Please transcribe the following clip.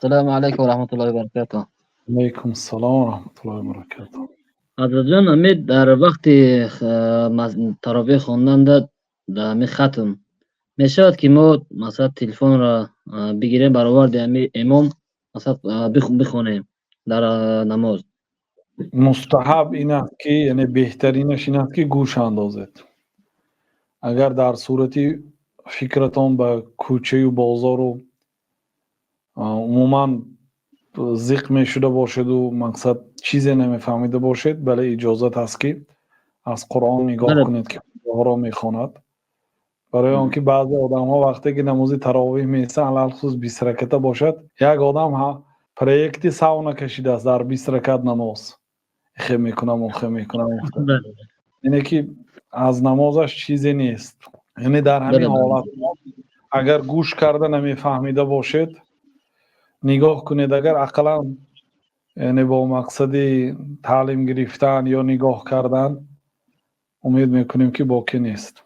السلام عليكم ورحمة الله وبركاته. علیکم السلام و رحمت الله و برکاته. حضرت جان امید در وقت تراویح خواندن در می ختم می شود که ما مثلا تلفن را بگیریم برآورد امام مثلا بخونیم در نماز. مستحب این است که یعنی بهترینش این است که گوش اندازید. اگر در صورتی فکرتان به کوچه و بازار و عموما زیق می شده باشد و مقصد چیزی نمیفهمیده باشید، بله اجازت هست که از قرآن نگاه بله. کنید که خدا را میخواند. برای آنکه بعضی آدم ها وقتی که نماز تراویح میسن علل خصوص 20 رکعته باشد، یک آدم ها پروژه ساونا کشیده است در 20 رکعت نماز، خیلی میکنم بله. اینه که از نمازش چیزی نیست. یعنی در همین بله. حالت اگر گوش کرده نمیفهمیده باشید، نگاه کنید. اگر اقلا یعنی با مقصد تعلیم گرفتن یا نگاه کردن، امید میکنیم که باقی نیست.